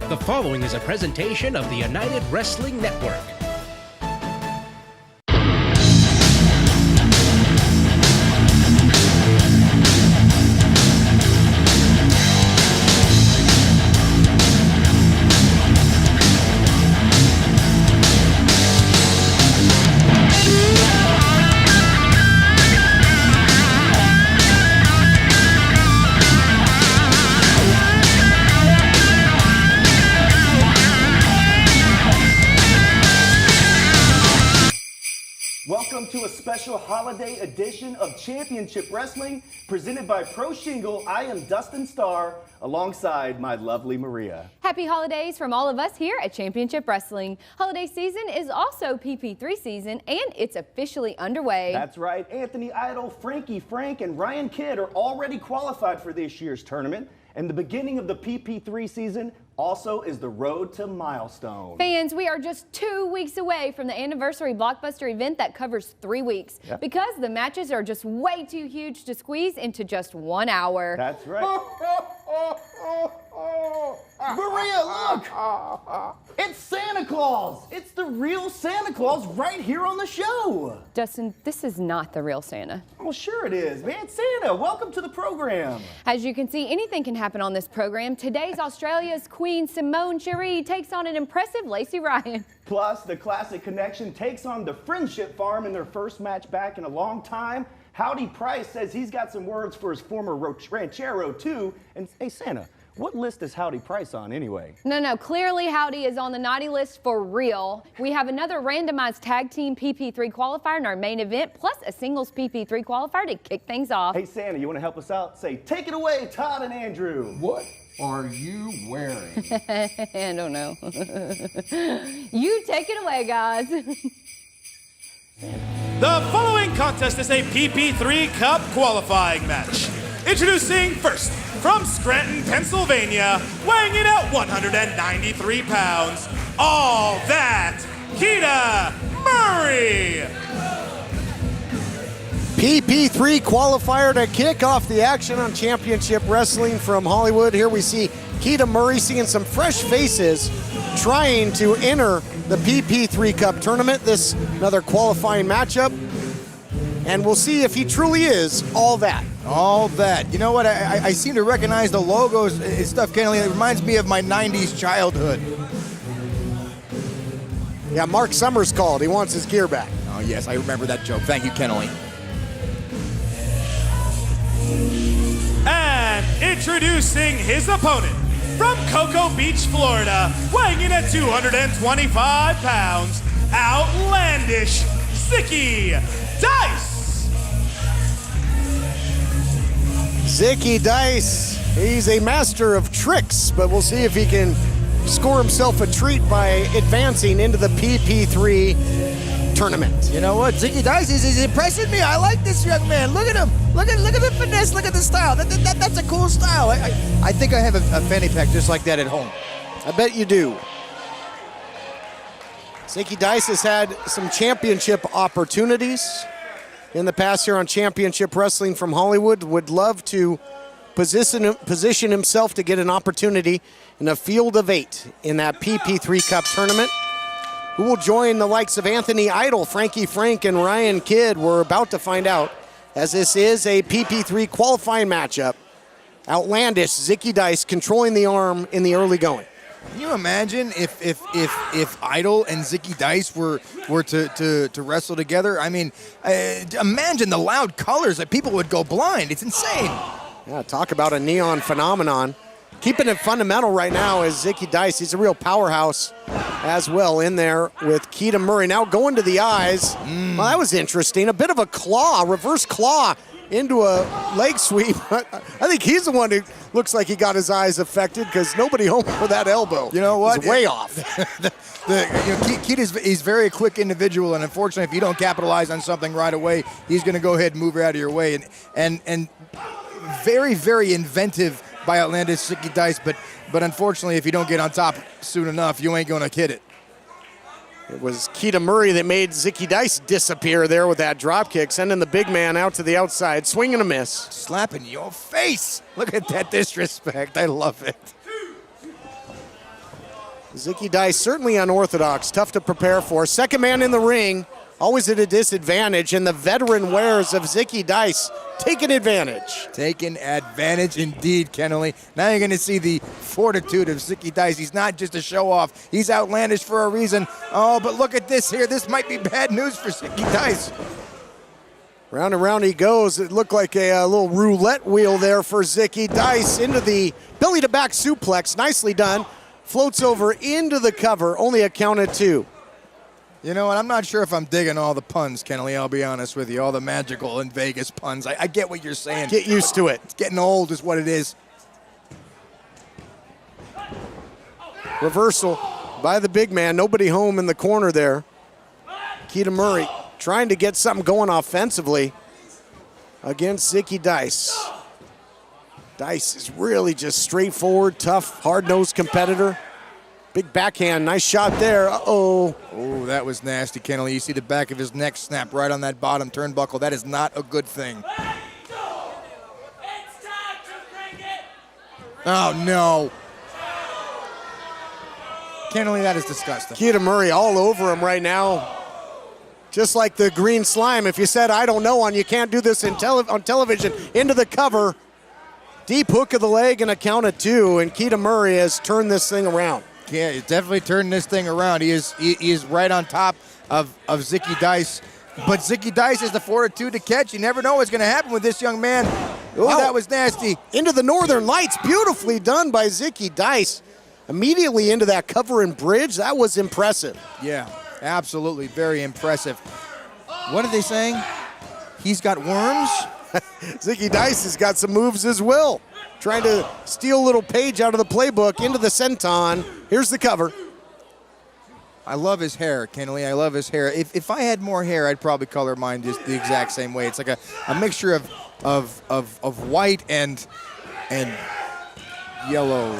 The following is a presentation of the United Wrestling Network. Welcome to a special holiday edition of Championship Wrestling presented by Pro Shingle. I am Dustin Starr alongside my lovely Maria. Happy holidays from all of us here at Championship Wrestling. Holiday season is also PP3 season and it's officially underway. That's right. Anthony Idol, Frankie Frank, and Ryan Kidd are already qualified for this year's tournament. And the beginning of the PP3 season also is the road to Milestone. Fans, we are just 2 weeks away from the anniversary blockbuster event that covers 3 weeks. Yep. Because the matches are just way too huge to squeeze into just 1 hour. That's right. Maria, look! It's Santa Claus! It's the real Santa Claus right here on the show! Dustin, this is not the real Santa. Well, sure it is, man. Santa, welcome to the program. As you can see, anything can happen on this program. Today's Australia's Queen Simone Sherie takes on an impressive Lacey Ryan. Plus, the Classic Connection takes on the Friendship Farm in their first match back in a long time. Howdy Price says he's got some words for his former ranchero, too. And, hey, Santa, what list is Howdy Price on anyway? No, clearly Howdy is on the naughty list for real. We have another randomized tag team PP3 qualifier in our main event, plus a singles PP3 qualifier to kick things off. Hey, Santa, you want to help us out? Say, take it away, Todd and Andrew. What are you wearing? I don't know. You take it away, guys. The following contest is a PP3 Cup qualifying match. Introducing first, from Scranton, Pennsylvania, weighing in at 193 pounds, all that, Keita Murray. PP3 qualifier to kick off the action on Championship Wrestling from Hollywood. Here we see Keita Murray seeing some fresh faces trying to enter the PP3 Cup tournament. This another qualifying matchup. And we'll see if he truly is all that. All that. You know what? I seem to recognize the logos and stuff, Kenley. It reminds me of my 90s childhood. Yeah, Mark Summers called. He wants his gear back. Oh, yes, I remember that joke. Thank you, Kenley. And introducing his opponent, from Cocoa Beach, Florida, weighing in at 225 pounds, outlandish Zicky Dice. Zicky Dice, he's a master of tricks, but we'll see if he can score himself a treat by advancing into the PP3 tournament. You know what? Zicky Dice is impressing me. I like this young man. Look at him. Look at the finesse. Look at the style. That's a cool style. I think I have a fanny pack just like that at home. I bet you do. Zicky Dice has had some championship opportunities in the past here on Championship Wrestling from Hollywood. Would love to position himself to get an opportunity in a field of 8 in that PP3 Cup tournament. Who will join the likes of Anthony Idol, Frankie Frank, and Ryan Kidd? We're about to find out, as this is a PP3 qualifying matchup. Outlandish Zicky Dice controlling the arm in the early going. Can you imagine if Idol and Zicky Dice were to wrestle together? I mean, imagine the loud colors that people would go blind. It's insane. Yeah, talk about a neon phenomenon. Keeping it fundamental right now is Zicky Dice. He's a real powerhouse as well in there with Keita Murray. Now going to the eyes. Well, that was interesting. A bit of a claw, reverse claw into a leg sweep. I think he's the one who looks like he got his eyes affected because nobody home for that elbow. You know what? It's way off. Keita is very quick individual, and unfortunately, if you don't capitalize on something right away, he's going to go ahead and move out of your way. And very, very inventive by outlandish Zicky Dice, but unfortunately, if you don't get on top soon enough, you ain't going to hit it. It was Keita Murray that made Zicky Dice disappear there with that drop kick, sending the big man out to the outside, swing and a miss. Slapping your face. Look at that disrespect. I love it. Zicky Dice certainly unorthodox, tough to prepare for. Second man in the ring, always at a disadvantage, and the veteran wares of Zicky Dice taking advantage. Taking advantage indeed, Kennelly. Now you're going to see the fortitude of Zicky Dice. He's not just a show-off. He's outlandish for a reason. Oh, but look at this here. This might be bad news for Zicky Dice. Round and round he goes. It looked like a little roulette wheel there for Zicky Dice into the belly-to-back suplex. Nicely done. Floats over into the cover. Only a count of 2. You know, and I'm not sure if I'm digging all the puns, Kennelly, I'll be honest with you. All the magical in Vegas puns. I get what you're saying. Get used to it. It's getting old is what it is. Reversal by the big man. Nobody home in the corner there. Keita Murray trying to get something going offensively against Zicky Dice. Dice is really just straightforward, tough, hard-nosed competitor. Big backhand, nice shot there. Uh-oh. Oh, that was nasty, Kennelly. You see the back of his neck snap right on that bottom turnbuckle. That is not a good thing. Oh, no. Kennelly, that is disgusting. Keita Murray all over him right now. Just like the green slime. If you said, I don't know, on you can't do this on television, into the cover. Deep hook of the leg and a count of 2, and Keita Murray has turned this thing around. Yeah, he's definitely turning this thing around. He is right on top of Zicky Dice. But Zicky Dice has the fortitude to catch. You never know what's going to happen with this young man. Oh, that was nasty. Into the Northern Lights. Beautifully done by Zicky Dice. Immediately into that cover and bridge. That was impressive. Yeah, absolutely. Very impressive. What are they saying? He's got worms? Zicky Dice has got some moves as well. Trying to steal a little page out of the playbook into the senton. Here's the cover. I love his hair, Kennelly. I love his hair. If I had more hair, I'd probably color mine just the exact same way. It's like a mixture of white and yellow.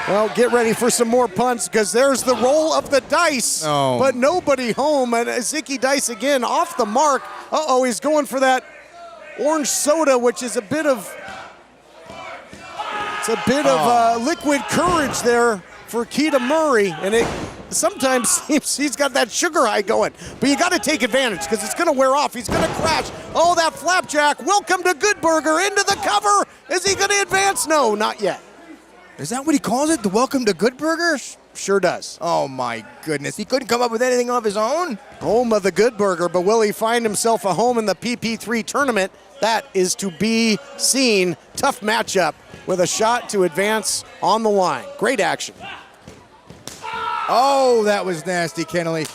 Well, get ready for some more punts because there's the roll of the dice. Oh. But nobody home. And Zicky Dice again off the mark. Uh-oh, he's going for that orange soda, which is a bit of liquid courage there for Keita Murray, and it sometimes seems he's got that sugar high going, but you got to take advantage because it's going to wear off. He's going to crash. Oh, that flapjack. Welcome to Good Burger into the cover. Is he going to advance? No, not yet. Is that what he calls it, the Welcome to Good Burger? Sure does. Oh, my goodness. He couldn't come up with anything of his own? Home of the Good Burger, but will he find himself a home in the PP3 tournament? That is to be seen. Tough matchup with a shot to advance on the line. Great action. Oh, that was nasty, Kennelly.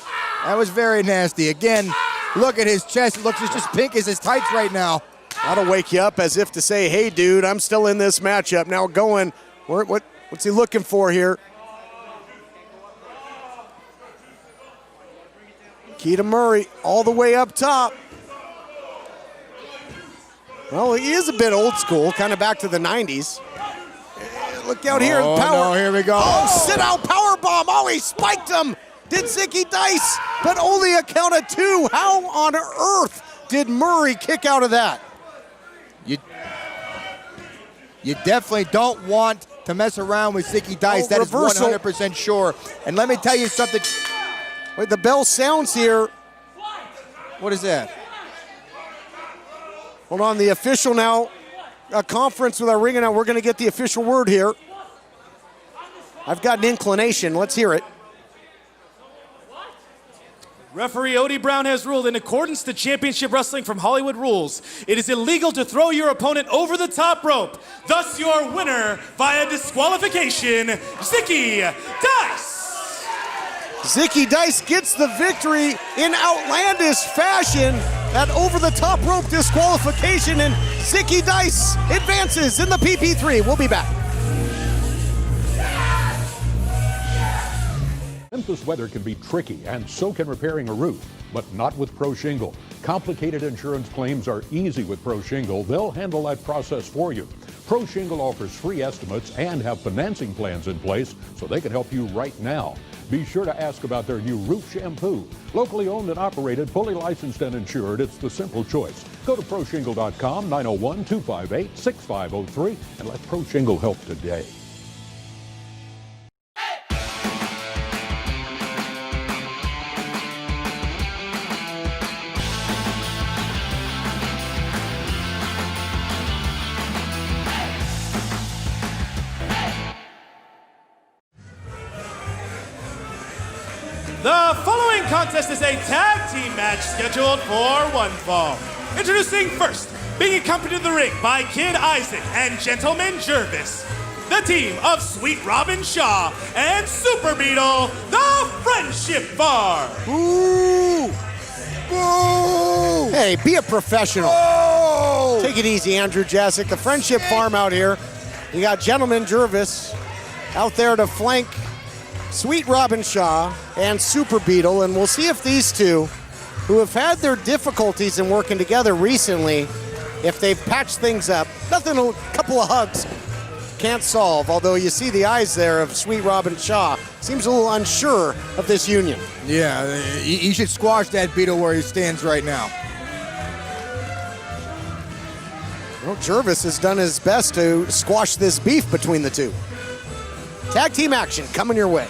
That was very nasty. Again, look at his chest. It looks just pink as his tights right now. That'll wake you up as if to say, hey, dude, I'm still in this matchup. Now going, what's he looking for here? Keita Murray all the way up top. Well, he is a bit old school, kind of back to the 90s. Look out here. Oh, power. no, here we go. Oh, sit-out power bomb. Oh, he spiked him. Did Zicky Dice, but only a count of 2. How on earth did Murray kick out of that? You definitely don't want to mess around with Zicky Dice. Oh, that reversal. is 100% sure. And let me tell you something. Wait, the bell sounds here. What is that? Hold on, the official now. A conference with our ring, and now we're going to get the official word here. I've got an inclination. Let's hear it. Referee Odie Brown has ruled, in accordance to Championship Wrestling from Hollywood rules, it is illegal to throw your opponent over the top rope. Thus, your winner via disqualification, Zicky Dice. Zicky Dice gets the victory in outlandish fashion. That over-the-top rope disqualification, and Zicky Dice advances in the PP3. We'll be back. Memphis weather can be tricky, and so can repairing a roof, but not with Pro Shingle. Complicated insurance claims are easy with Pro Shingle. They'll handle that process for you. Pro Shingle offers free estimates and have financing plans in place so they can help you right now. Be sure to ask about their new roof shampoo. Locally owned and operated, fully licensed and insured, it's the simple choice. Go to ProShingle.com, 901-258-6503, and let Pro Shingle help today. The following contest is a tag team match scheduled for one fall. Introducing first, being accompanied to the ring by Kid Isaac and Gentleman Jervis, the team of Sweet Robin Shaw and Super Beetle, the Friendship Bar. Ooh! Boo! Hey, be a professional. Oh! Take it easy, Andrew Jasic. The Friendship Farm out here. You got Gentleman Jervis out there to flank Sweet Robin Shaw and Super Beetle, and we'll see if these two, who have had their difficulties in working together recently, if they've patched things up. Nothing, a couple of hugs can't solve, although you see the eyes there of Sweet Robin Shaw. Seems a little unsure of this union. Yeah, he should squash that Beetle where he stands right now. Well, Jervis has done his best to squash this beef between the two. Tag team action coming your way.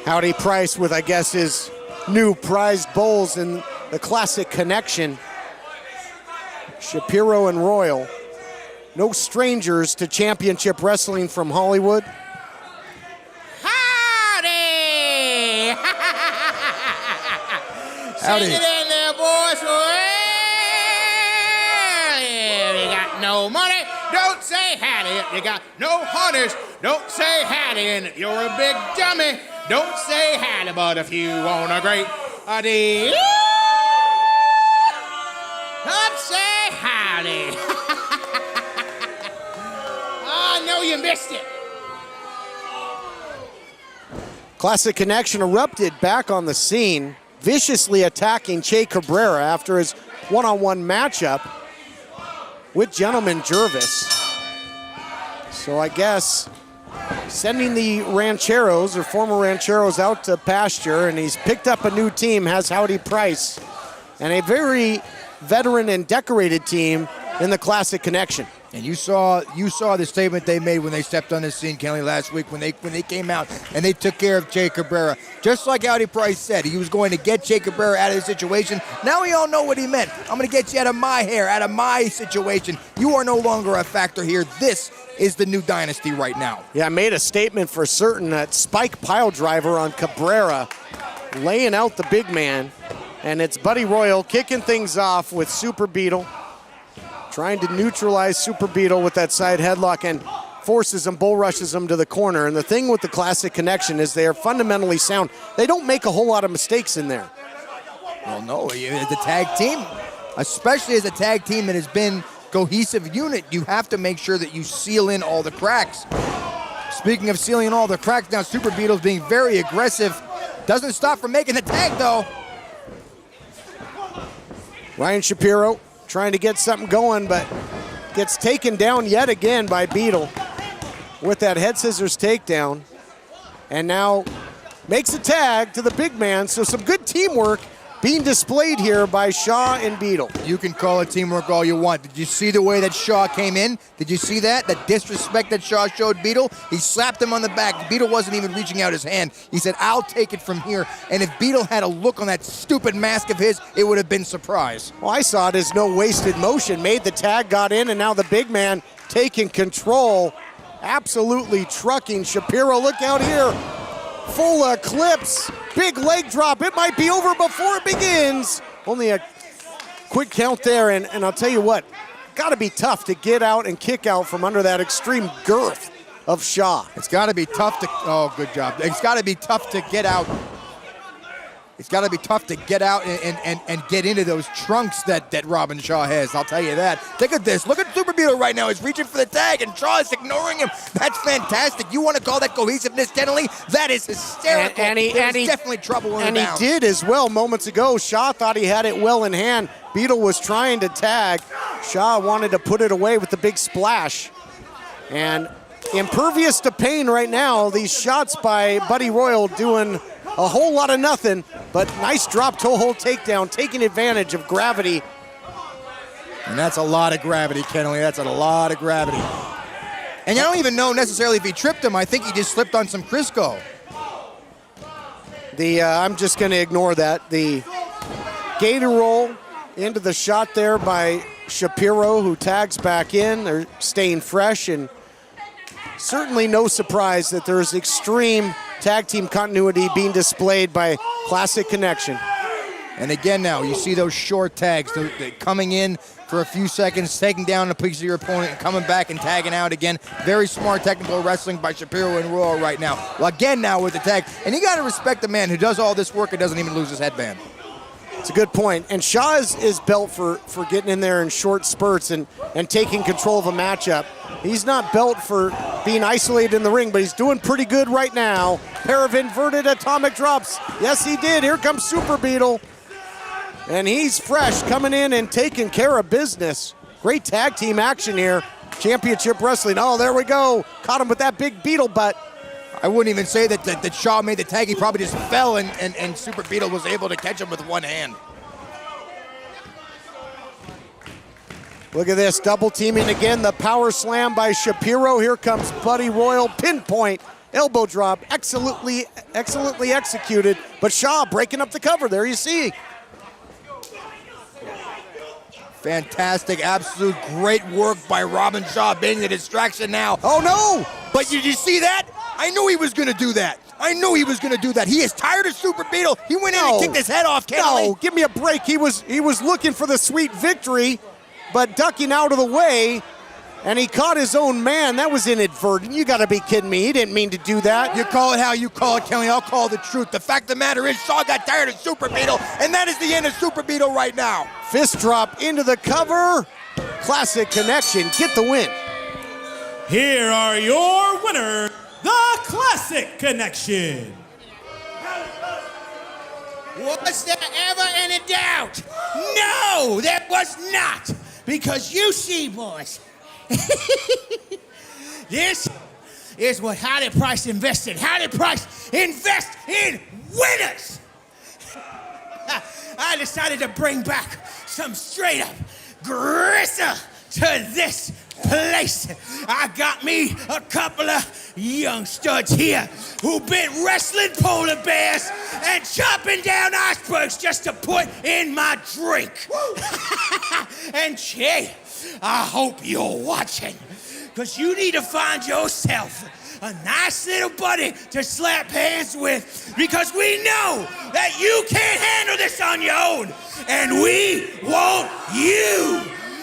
Howdy Price with, I guess, his new prized bowls in the classic connection. Shapiro and Royal. No strangers to championship wrestling from Hollywood. Howdy! Howdy. Sing it in there, boys. Well, if you got no money, don't say howdy. If you got no hunters, don't say howdy. And if you're a big dummy, don't say howdy. But if you want a great howdy, come say howdy. I know you missed it. Classic Connection erupted back on the scene, viciously attacking Cabrera after his one-on-one matchup with Gentleman Jervis. So I guess sending the Rancheros, or former Rancheros, out to pasture, and he's picked up a new team, has Howdy Price, and a very veteran and decorated team in the Classic Connection. And you saw the statement they made when they stepped on the scene, Kelly, last week when they came out and they took care of Cabrera. Just like Howdy Price said, he was going to get Cabrera out of the situation. Now we all know what he meant. I'm going to get you out of my hair, out of my situation. You are no longer a factor here. This is the new dynasty right now. Yeah, I made a statement for certain that spike pile driver on Cabrera, laying out the big man, and it's Buddy Royal kicking things off with Super Beetle, trying to neutralize Super Beetle with that side headlock and forces him, bull rushes him to the corner. And the thing with the Classic Connection is they are fundamentally sound. They don't make a whole lot of mistakes in there. Well, no, as a tag team, especially as a tag team that has been cohesive unit, you have to make sure that you seal in all the cracks. Speaking of sealing all the cracks, now Super Beetle's being very aggressive. Doesn't stop from making the tag, though. Ryan Shapiro trying to get something going, but gets taken down yet again by Beetle with that head scissors takedown. And now makes a tag to the big man, so some good teamwork being displayed here by Shaw and Beetle. You can call it teamwork all you want. Did you see the way that Shaw came in? Did you see that? The disrespect that Shaw showed Beetle? He slapped him on the back. Beetle wasn't even reaching out his hand. He said, I'll take it from here. And if Beetle had a look on that stupid mask of his, it would have been surprise. Well, I saw it as no wasted motion. Made the tag, got in, and now the big man taking control. Absolutely trucking Shapiro. Look out here. Full eclipse. Big leg drop. It might be over before it begins. Only a quick count there, and I'll tell you what, got to be tough to get out and kick out from under that extreme girth of Shaw. It's got to be tough to, oh, good job. It's got to be tough to get out. It's got to be tough to get out and get into those trunks that Robin Shaw has. I'll tell you that. Look at this. Look at Super Beetle right now. He's reaching for the tag, and Shaw is ignoring him. That's fantastic. You want to call that cohesiveness, Denley? That is hysterical. And he definitely trouble when and he did as well moments ago. Shaw thought he had it well in hand. Beetle was trying to tag. Shaw wanted to put it away with the big splash. And impervious to pain right now. These shots by Buddy Royal doing a whole lot of nothing, but nice drop toe hold takedown, taking advantage of gravity. And that's a lot of gravity, Kennelly. That's a lot of gravity. And I don't even know necessarily if he tripped him. I think he just slipped on some Crisco. I'm just going to ignore that. The gator roll into the shot there by Shapiro, who tags back in. They're staying fresh, and certainly no surprise that there's extreme tag team continuity being displayed by Classic Connection. And again now, you see those short tags. They're coming in for a few seconds, taking down a piece of your opponent, and coming back and tagging out again. Very smart technical wrestling by Shapiro and Royal right now. Well, again now with the tag. And you got to respect the man who does all this work and doesn't even lose his headband. It's a good point. And Shaw is built for getting in there in short spurts and taking control of a matchup. He's not built for being isolated in the ring, but he's doing pretty good right now. Pair of inverted atomic drops. Yes, he did. Here comes Super Beetle. And he's fresh, coming in and taking care of business. Great tag team action here. Championship wrestling. Oh, there we go. Caught him with that big Beetle butt. I wouldn't even say that Shaw made the tag. He probably just fell, and Super Beetle was able to catch him with one hand. Look at this, double teaming again. The power slam by Shapiro. Here comes Buddy Royal. Pinpoint elbow drop. Excellently executed. But Shaw breaking up the cover. There you see. Fantastic, absolute great work by Robin Shaw, being the distraction now. Oh no! But did you see that? I knew he was gonna do that. He is tired of Super Beetle. He went in and kicked his head off, Kenley. No, give me a break. He was looking for the sweet victory, but ducking out of the way, and he caught his own man. That was inadvertent. You gotta be kidding me. He didn't mean to do that. You call it how you call it, Kenley. I'll call the truth. The fact of the matter is Shaw got tired of Super Beetle, and that is the end of Super Beetle right now. Fist drop into the cover. Classic Connection, get the win. Here are your winners, the Classic Connection. Was there ever any doubt? No, there was not. Because you see, boys, this is what Howdy Price invested. Howdy Price invest in winners. I decided to bring back some straight up gristle to this place. I got me a couple of young studs here who've been wrestling polar bears and chopping down icebergs just to put in my drink. And Che, I hope you're watching, because you need to find yourself a nice little buddy to slap hands with, because we know that you can't handle this on your own, and we want you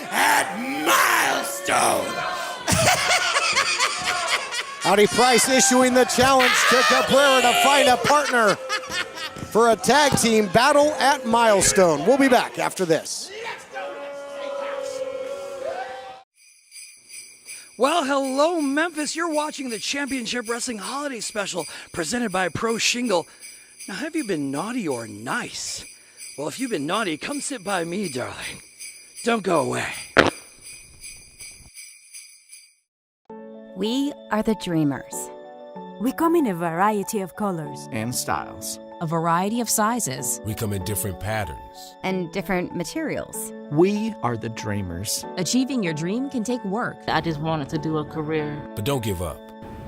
at Milestone. Howdy Price issuing the challenge to Cabrera to find a partner for a tag team battle at Milestone. We'll be back after this. Well, hello, Memphis. You're watching the Championship Wrestling Holiday Special presented by Pro Shingle. Now, have you been naughty or nice? Well, if you've been naughty, come sit by me, darling. Don't go away. We are the Dreamers. We come in a variety of colors and styles. A variety of sizes. We come in different patterns. And different materials. We are the Dreamers. Achieving your dream can take work. I just wanted to do a career. But don't give up.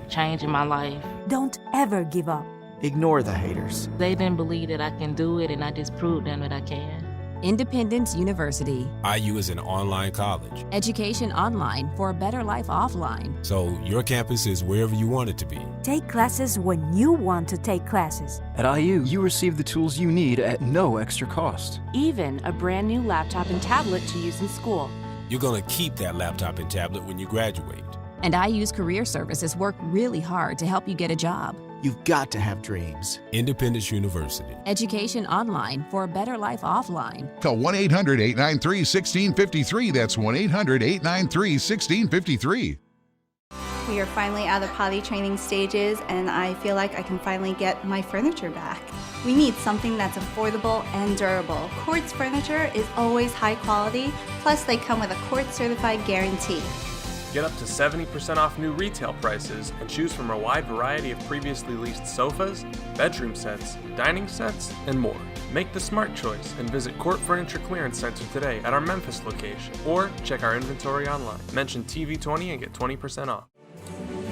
Changing my life. Don't ever give up. Ignore the haters. They didn't believe that I can do it, and I just proved them that I can. Independence University. IU is an online college. Education online for a better life offline. So your campus is wherever you want it to be. Take classes when you want to take classes. At IU, you receive the tools you need at no extra cost. Even a brand new laptop and tablet to use in school. You're going to keep that laptop and tablet when you graduate. And IU's career services work really hard to help you get a job. You've got to have dreams. Independence University. Education online for a better life offline. Call 1-800-893-1653. That's 1-800-893-1653. We are finally out of potty training stages, and I feel like I can finally get my furniture back. We need something that's affordable and durable. Quartz furniture is always high quality, plus they come with a Quartz certified guarantee. Get up to 70% off new retail prices and choose from a wide variety of previously leased sofas, bedroom sets, dining sets, and more. Make the smart choice and visit Court Furniture Clearance Center today at our Memphis location, or check our inventory online. Mention TV20 and get 20% off.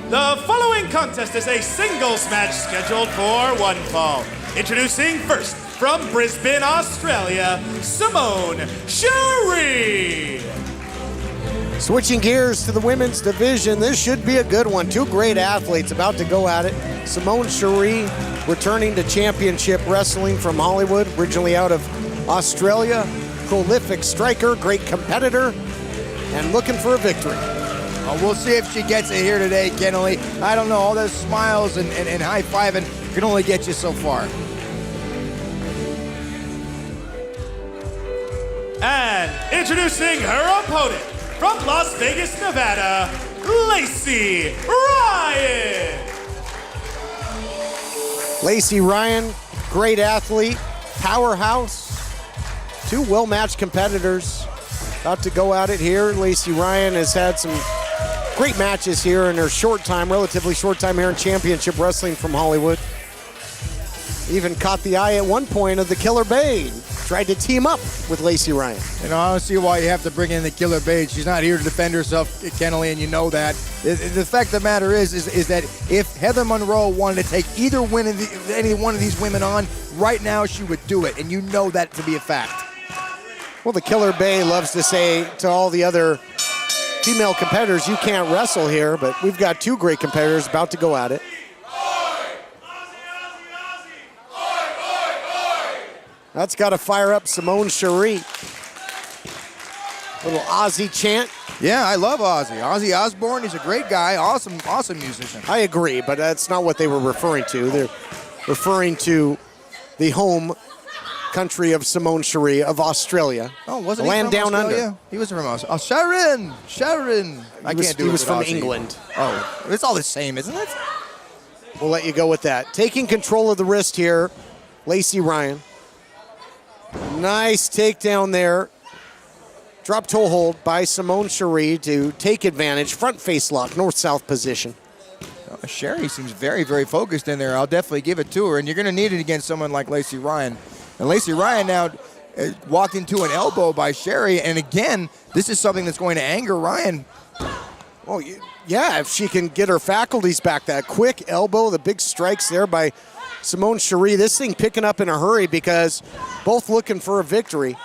The following contest is a singles match scheduled for one fall. Introducing first from Brisbane, Australia, Simone Sherie. Switching gears to the women's division, this should be a good one. Two great athletes about to go at it. Simone Sherie, returning to championship wrestling from Hollywood, originally out of Australia. Prolific striker, great competitor, and looking for a victory. Well, we'll see if she gets it here today, Kennelly. I don't know, all those smiles and high-fiving can only get you so far. And introducing her opponent from Las Vegas, Nevada, Lacey Ryan. Lacey Ryan, great athlete, powerhouse. Two well-matched competitors about to go at it here. Lacey Ryan has had some great matches here in her short time, relatively short time here in championship wrestling from Hollywood. Even caught the eye at one point of the Killer Babe. Tried to team up with Lacey Ryan. You know, I don't see why you have to bring in the Killer Babe. She's not here to defend herself, Kennelly, and you know that. The fact of the matter is that if Heather Monroe wanted to take either any one of these women on, right now she would do it, and you know that to be a fact. Well, the Killer Babe loves to say to all the other female competitors, you can't wrestle here, but we've got two great competitors about to go at it. That's got to fire up Simone Sherie. Little Ozzy chant. Yeah, I love Ozzy. Ozzy Osbourne, he's a great guy, awesome musician. I agree, but that's not what they were referring to. They're referring to the home country of Simone Sherie of Australia. Oh, wasn't the he land from down Australia? under? He was from Australia. Oh, Sharon. He was from England. Oh, it's all the same, isn't it? We'll let you go with that. Taking control of the wrist here, Lacey Ryan. Nice takedown there. Drop toe hold by Simone Sherie to take advantage. Front face lock, north-south position. Sherie seems very, very focused in there. I'll definitely give it to her, and you're going to need it against someone like Lacey Ryan. And Lacey Ryan now walked into an elbow by Sherie, and again, this is something that's going to anger Ryan. Well, yeah, if she can get her faculties back. That quick elbow, the big strikes there by Simone Sherie. This thing picking up in a hurry because both looking for a victory.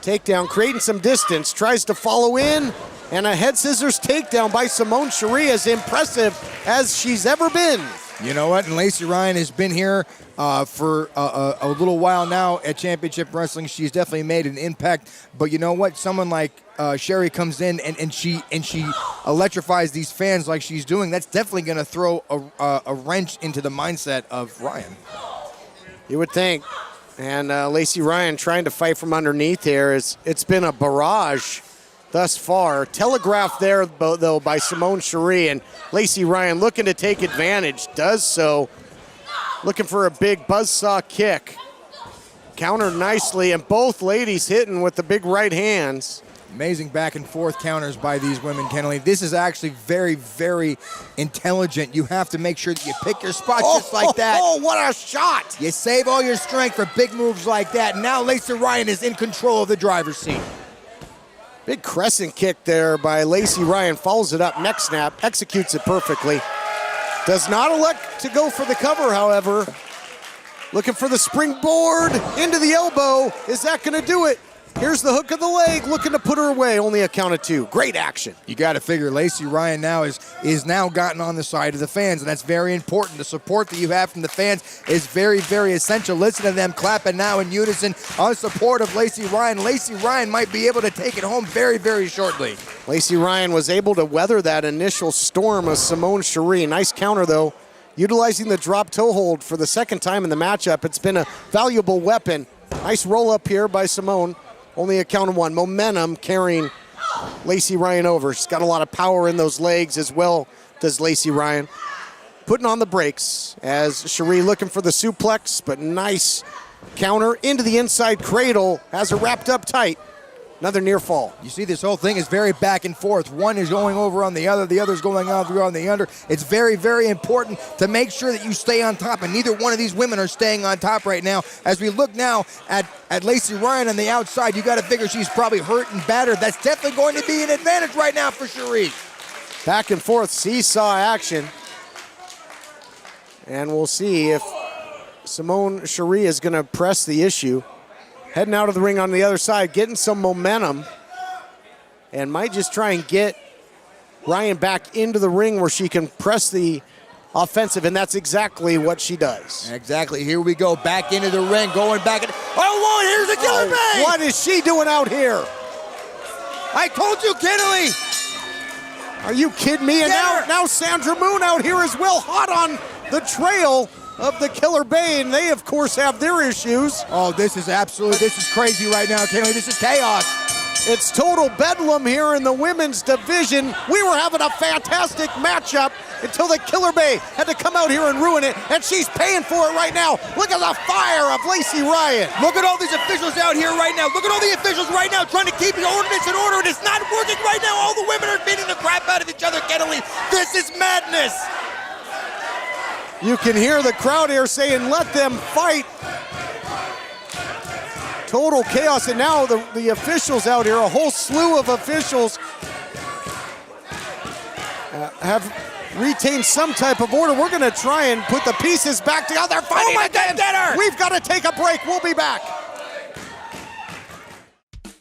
Takedown, creating some distance, tries to follow in, and a head scissors takedown by Simone Sherie, as impressive as she's ever been. You know what? And Lacey Ryan has been here for a little while now at Championship Wrestling. She's definitely made an impact. But you know what? Someone like Sherie comes in and she electrifies these fans like she's doing. That's definitely going to throw a wrench into the mindset of Ryan. You would think. And Lacey Ryan trying to fight from underneath here. It's been a barrage thus far. Telegraphed there, though, by Simone Sherie, and Lacey Ryan looking to take advantage. Does so. Looking for a big buzzsaw kick. Countered nicely, and both ladies hitting with the big right hands. Amazing back and forth counters by these women, Kennelly. This is actually very, very intelligent. You have to make sure that you pick your spots just like that. Oh, what a shot! You save all your strength for big moves like that. Now Lacey Ryan is in control of the driver's seat. Big crescent kick there by Lacey Ryan. Follows it up, neck snap, executes it perfectly. Does not elect to go for the cover, however. Looking for the springboard into the elbow. Is that going to do it? Here's the hook of the leg, looking to put her away. Only a count of two. Great action. You got to figure Lacey Ryan now is now gotten on the side of the fans, and that's very important. The support that you have from the fans is very, very essential. Listen to them clapping now in unison on support of Lacey Ryan. Lacey Ryan might be able to take it home very, very shortly. Lacey Ryan was able to weather that initial storm of Simone Sherie. Nice counter, though. Utilizing the drop toe hold for the second time in the matchup. It's been a valuable weapon. Nice roll up here by Simone. Only a count of one. Momentum carrying Lacey Ryan over. She's got a lot of power in those legs as well, does Lacey Ryan. Putting on the brakes as Sherie looking for the suplex, but nice counter into the inside cradle. Has her wrapped up tight. Another near fall. You see, this whole thing is very back and forth. One is going over on the other's going over on the under. It's very, very important to make sure that you stay on top, and neither one of these women are staying on top right now. As we look now at Lacey Ryan on the outside, you got to figure she's probably hurt and battered. That's definitely going to be an advantage right now for Sherie. Back and forth seesaw action. And we'll see if Simone Sherie is going to press the issue. Heading out of the ring on the other side, getting some momentum. And might just try and get Ryan back into the ring where she can press the offensive, and that's exactly what she does. Exactly. Here we go. Back into the ring, going back. Oh, Lord, here's the Killer Bay! What is she doing out here? I told you, Kennedy! Are you kidding me? And now Sandra Moon out here as well, hot on the trail of the Killer Bay, and they, of course, have their issues. Oh, this is crazy right now, Kennedy. This is chaos. It's total bedlam here in the women's division. We were having a fantastic matchup until the Killer Bay had to come out here and ruin it, and she's paying for it right now. Look at the fire of Lacey Ryan. Look at all these officials out here right now. Look at all the officials right now trying to keep the ordinance in order, and it's not working right now. All the women are beating the crap out of each other, Kennedy. This is madness. You can hear the crowd here saying, let them fight. Total chaos, and now the officials out here, a whole slew of officials have retained some type of order. We're going to try and put the pieces back together. They're fighting again. We've got to take a break. We'll be back.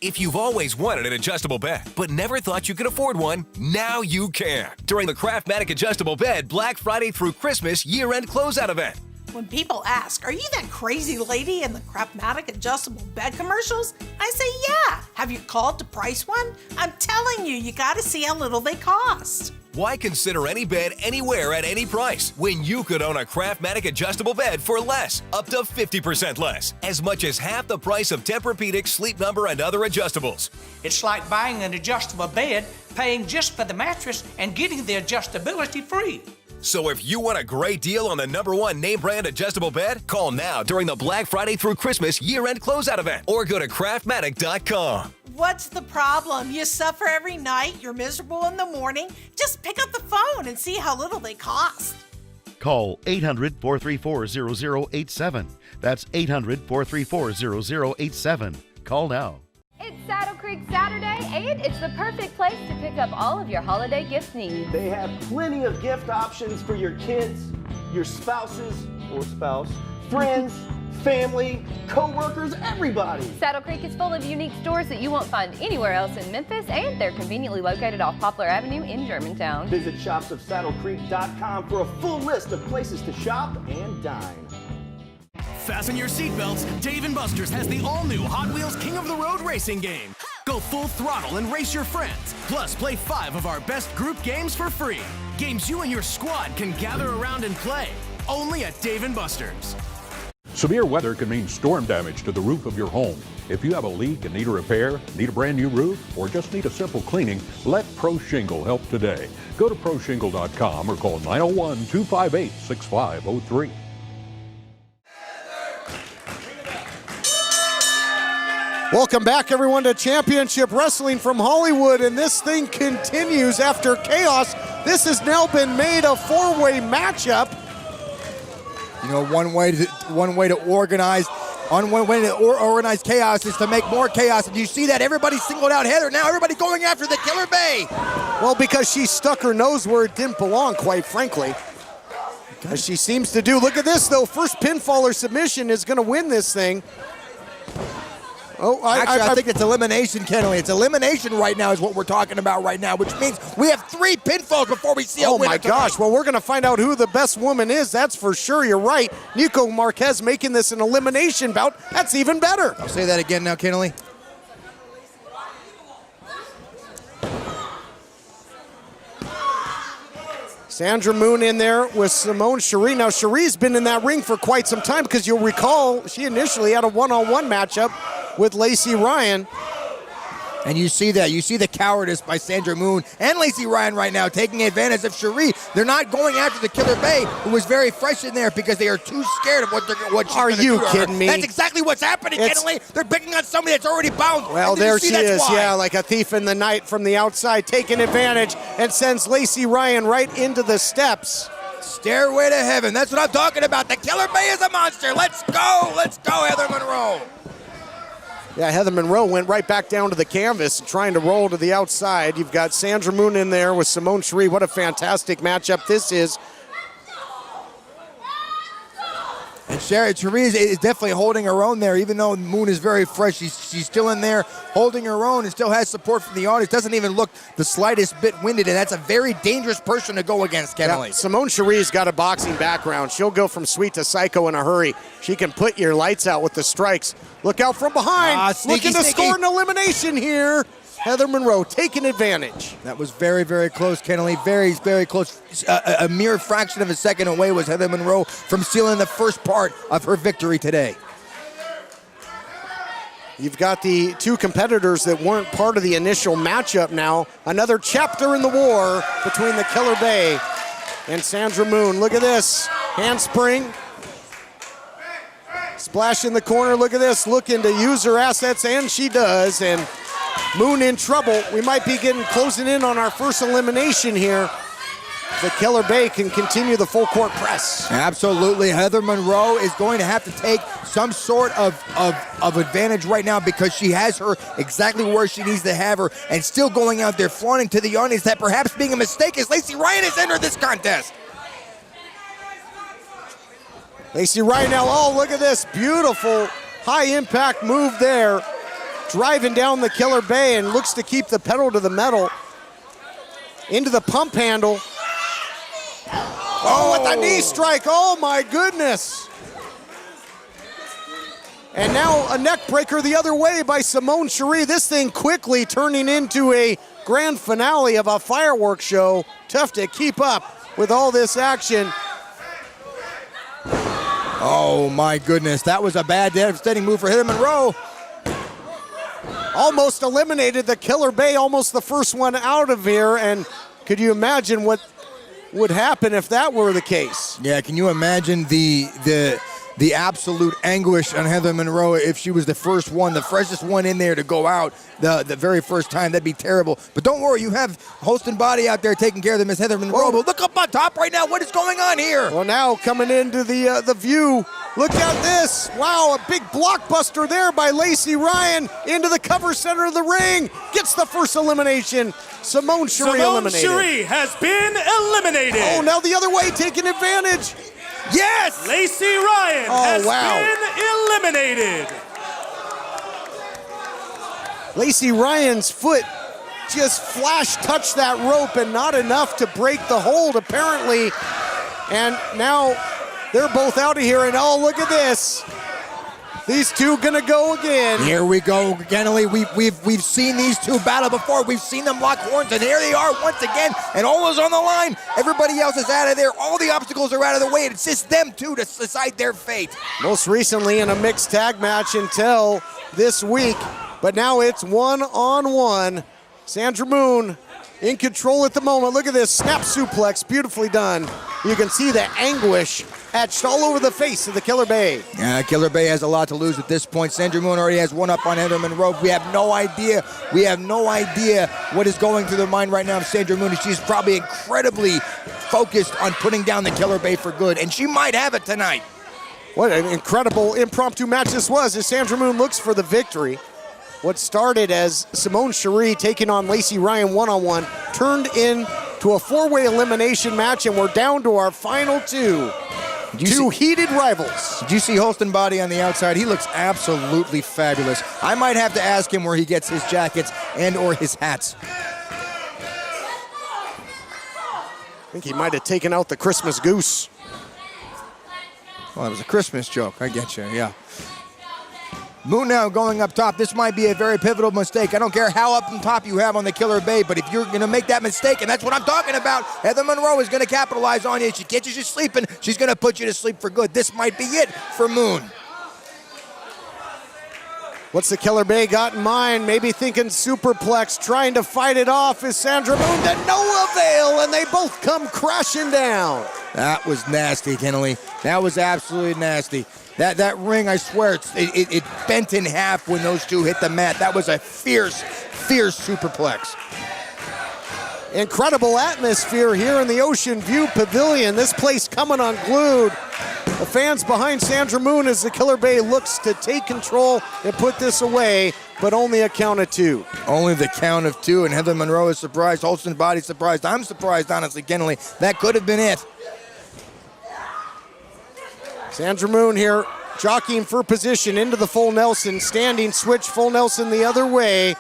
If you've always wanted an adjustable bed, but never thought you could afford one, now you can. During the Craftmatic Adjustable Bed Black Friday through Christmas year-end closeout event. When people ask, are you that crazy lady in the Craftmatic adjustable bed commercials? I say, yeah. Have you called to price one? I'm telling you, you gotta see how little they cost. Why consider any bed anywhere at any price when you could own a Craftmatic adjustable bed for less, up to 50% less, as much as half the price of Tempur-Pedic, Sleep Number, and other adjustables? It's like buying an adjustable bed, paying just for the mattress, and getting the adjustability free. So if you want a great deal on the #1 name brand adjustable bed, call now during the Black Friday through Christmas year-end closeout event, or go to craftmatic.com. What's the problem? You suffer every night, you're miserable in the morning. Just pick up the phone and see how little they cost. Call 800-434-0087. That's 800-434-0087. Call now. It's Saddle Creek Saturday, and it's the perfect place to pick up all of your holiday gift needs. They have plenty of gift options for your kids, your spouses or spouse, friends, family, co-workers, everybody. Saddle Creek is full of unique stores that you won't find anywhere else in Memphis, and they're conveniently located off Poplar Avenue in Germantown. Visit shopsofsaddlecreek.com for a full list of places to shop and dine. Fasten your seatbelts. Dave & Buster's has the all-new Hot Wheels King of the Road racing game. Go full throttle and race your friends. Plus, play 5 of our best group games for free. Games you and your squad can gather around and play. Only at Dave & Buster's. Severe weather can mean storm damage to the roof of your home. If you have a leak and need a repair, need a brand new roof, or just need a simple cleaning, let Pro Shingle help today. Go to proshingle.com or call 901-258-6503. Welcome back, everyone, to Championship Wrestling from Hollywood, and this thing continues after chaos. This has now been made a four-way matchup. You know, one way to organize chaos is to make more chaos. And you see that everybody singled out Heather. Now everybody going after the Killer Bay. Well, because she stuck her nose where it didn't belong, quite frankly. As she seems to do. Look at this, though. First pinfall or submission is going to win this thing. Oh, I think it's elimination, Kennedy. It's elimination right now is what we're talking about right now, which means we have 3 pinfalls before we see a winner. Oh, my gosh. Well, we're going to find out who the best woman is. That's for sure. You're right. Nico Marquez making this an elimination bout. That's even better. I'll say that again now, Kennedy. Sandra Moon in there with Simone Sherie. Now, Cherie's been in that ring for quite some time because you'll recall she initially had a one-on-one matchup with Lacey Ryan. And you see that. You see the cowardice by Sandra Moon and Lacey Ryan right now taking advantage of Sherie. They're not going after the Killer Bay, who was very fresh in there because they are too scared of what she's going to do. Are you kidding me? That's exactly what's happening, Kennedy. They're picking on somebody that's already bound. Well, there she is. Yeah, like a thief in the night from the outside, taking advantage and sends Lacey Ryan right into the steps. Stairway to heaven. That's what I'm talking about. The Killer Bay is a monster. Let's go. Let's go, Heather Monroe. Yeah, Heather Monroe went right back down to the canvas trying to roll to the outside. You've got Sandra Moon in there with Simone Sherie. What a fantastic matchup this is. And Sherie is definitely holding her own there, even though Moon is very fresh. She's still in there holding her own and still has support from the audience. Doesn't even look the slightest bit winded, and that's a very dangerous person to go against, Kennelly. Yeah, Simone Cherie's got a boxing background. She'll go from sweet to psycho in a hurry. She can put your lights out with the strikes. Look out from behind. Looking to score an elimination here. Heather Monroe taking advantage. That was very, very close, Kennelly. Very, very close. A mere fraction of a second away was Heather Monroe from sealing the first part of her victory today. You've got the two competitors that weren't part of the initial matchup now. Another chapter in the war between the Killer Bay and Sandra Moon. Look at this. Handspring. Splash in the corner. Look at this. Looking to use her assets, and she does. And Moon in trouble. We might be closing in on our first elimination here. The Killer Bay can continue the full court press. Absolutely. Heather Monroe is going to have to take some sort of advantage right now because she has her exactly where she needs to have her, and still going out there flaunting to the audience that perhaps being a mistake as Lacey Ryan has entered this contest. Lacey Ryan now, oh, look at this. Beautiful high impact move there. Driving down the Killer Bay and looks to keep the pedal to the metal. Into the pump handle. Oh, with the knee strike. Oh, my goodness. And now a neck breaker the other way by Simone Sherie. This thing quickly turning into a grand finale of a fireworks show. Tough to keep up with all this action. Oh, my goodness. That was a bad, devastating move for Heather Monroe. Almost eliminated the Killer Bay, almost the first one out of here. And could you imagine what would happen if that were the case? Yeah, can you imagine the absolute anguish on Heather Monroe if she was the first one, the freshest one in there to go out the very first time? That'd be terrible. But don't worry, you have host and body out there taking care of them, Miss Heather Monroe. But look up on top right now. What is going on here? Well, now coming into the view. Look at this. Wow, a big blockbuster there by Lacey Ryan into the cover center of the ring. Gets the first elimination. Simone Sherie eliminated. Simone Sherie has been eliminated. Oh, now the other way, taking advantage. Yes! Lacey Ryan has been eliminated. Lacey Ryan's foot just flash touched that rope and not enough to break the hold, apparently. And now they're both out of here, and oh, look at this. These two gonna go again. Here we go, Kennelly. We've seen these two battle before. We've seen them lock horns, and here they are once again. And all is on the line. Everybody else is out of there. All the obstacles are out of the way. It's just them two to decide their fate. Most recently in a mixed tag match until this week, but now it's one-on-one. Sandra Moon in control at the moment. Look at this snap suplex, beautifully done. You can see the anguish etched all over the face of the Killer Bay. Yeah, Killer Bay has a lot to lose at this point. Sandra Moon already has one up on Heather Monroe. We have no idea. We have no idea what is going through the mind right now of Sandra Moon. She's probably incredibly focused on putting down the Killer Bay for good, and she might have it tonight. What an incredible impromptu match this was as Sandra Moon looks for the victory. What started as Simone Sherie taking on Lacey Ryan one-on-one turned into a four-way elimination match, and we're down to our final two. Two heated rivals. Did you see Holston Body on the outside? He looks absolutely fabulous. I might have to ask him where he gets his jackets and or his hats. I think he might have taken out the Christmas goose. Well, that was a Christmas joke. I get you, yeah. Moon now going up top. This might be a very pivotal mistake. I don't care how up on top you have on the Killer Bay, but if you're going to make that mistake, and that's what I'm talking about, Heather Monroe is going to capitalize on you. She catches you sleeping, she's going to put you to sleep for good. This might be it for Moon. What's the Killer Bay got in mind? Maybe thinking superplex, trying to fight it off is Sandra Moon to no avail, and they both come crashing down. That was nasty, Kennelly. That was absolutely nasty. That ring, I swear, it bent in half when those two hit the mat. That was a fierce, fierce superplex. Incredible atmosphere here in the Ocean View Pavilion. This place coming unglued. The fans behind Sandra Moon as the Killer Bay looks to take control and put this away, but only a count of two. Only the count of two, and Heather Monroe is surprised. Holston Body surprised. I'm surprised, honestly, Kennelly. That could have been it. Sandra Moon here jockeying for position into the full Nelson, standing switch, full Nelson the other way,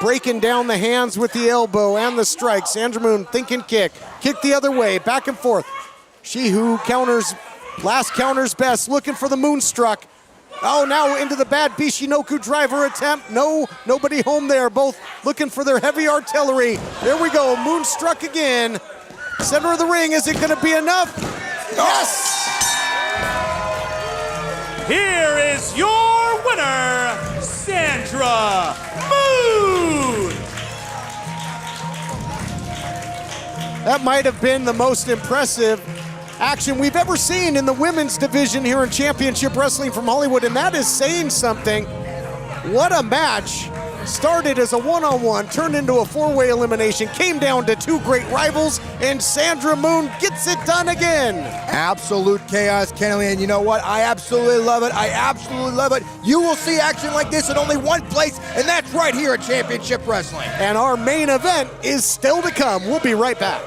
breaking down the hands with the elbow and the strike. Sandra Moon thinking kick the other way, back and forth. She who counters, last counters best, looking for the moonstruck. Oh, now into the bad Bishinoku driver attempt. No, nobody home there, both looking for their heavy artillery. There we go, moonstruck again. Center of the ring, is it gonna be enough? Yes! Here is your winner, Sandra Moon! That might have been the most impressive action we've ever seen in the women's division here in Championship Wrestling from Hollywood, and that is saying something. What a match. Started as a one-on-one, turned into a four-way elimination, came down to two great rivals, and Sandra Moon gets it done again. Absolute chaos, Kennelly, and you know what? I absolutely love it. I absolutely love it. You will see action like this in only one place, and that's right here at Championship Wrestling. And our main event is still to come. We'll be right back.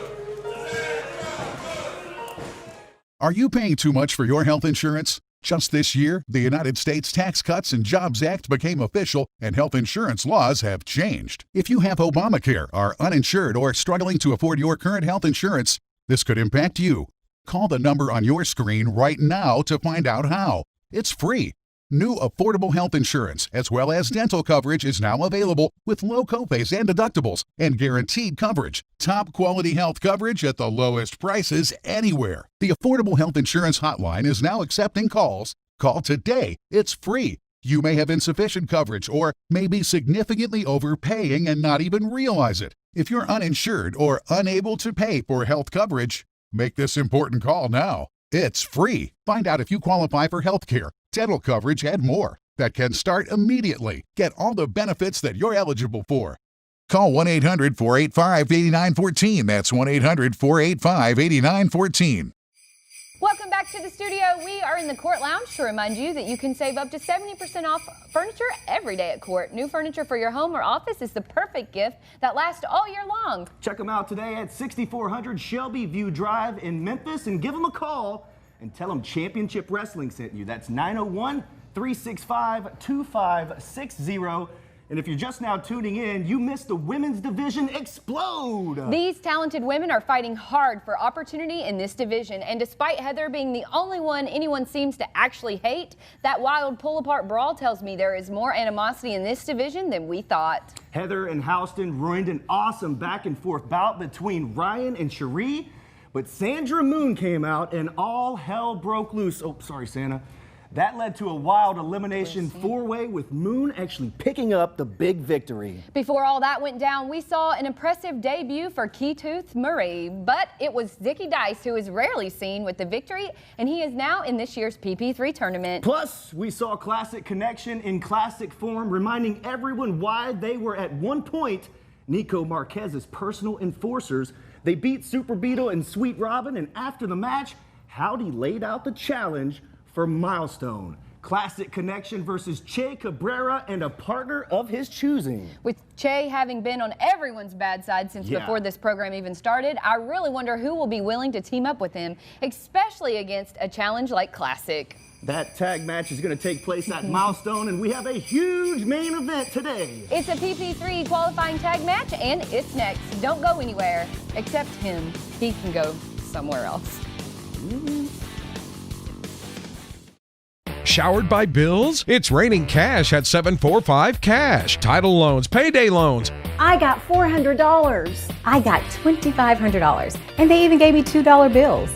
Are you paying too much for your health insurance? Just this year, the United States Tax Cuts and Jobs Act became official, and health insurance laws have changed. If you have Obamacare, are uninsured, or struggling to afford your current health insurance, this could impact you. Call the number on your screen right now to find out how. It's free. New affordable health insurance, as well as dental coverage, is now available with low copays and deductibles and guaranteed coverage. Top quality health coverage at the lowest prices anywhere. The Affordable Health Insurance Hotline is now accepting calls. Call today. It's free. You may have insufficient coverage or may be significantly overpaying and not even realize it. If you're uninsured or unable to pay for health coverage, make this important call now. It's free. Find out if you qualify for health care, dental coverage, and more. That can start immediately. Get all the benefits that you're eligible for. Call 1-800-485-8914. That's 1-800-485-8914. Welcome back to the studio. We are in the Court Lounge to remind you that you can save up to 70% off furniture every day at Court. New furniture for your home or office is the perfect gift that lasts all year long. Check them out today at 6400 Shelby View Drive in Memphis and give them a call and tell them Championship Wrestling sent you. That's 901-365-2560. And if you're just now tuning in, you missed the women's division explode. These talented women are fighting hard for opportunity in this division. And despite Heather being the only one anyone seems to actually hate, that wild pull-apart brawl tells me there is more animosity in this division than we thought. Heather and Houston ruined an awesome back-and-forth bout between Ryan and Sherie, but Sandra Moon came out and all hell broke loose. Oh, sorry, Santa. That led to a wild elimination four-way with Moon actually picking up the big victory. Before all that went down, we saw an impressive debut for Keita Murray, but it was Zicky Dice who is rarely seen with the victory, and he is now in this year's PP3 tournament. Plus, we saw Classic Connection in classic form, reminding everyone why they were at one point Nico Marquez's personal enforcers. They beat Super Beetle and Sweet Robin, and after the match, Howdy laid out the challenge for Milestone. Classic Connection versus Che Cabrera and a partner of his choosing. With Che having been on everyone's bad side since before this program even started, I really wonder who will be willing to team up with him, especially against a challenge like Classic. That tag match is going to take place at Milestone, and we have a huge main event today. It's a PP3 qualifying tag match, and it's next. Don't go anywhere, except him. He can go somewhere else. Showered by bills? It's raining cash at 745 Cash. Title loans, payday loans. I got $400. I got $2,500. And they even gave me $2 bills.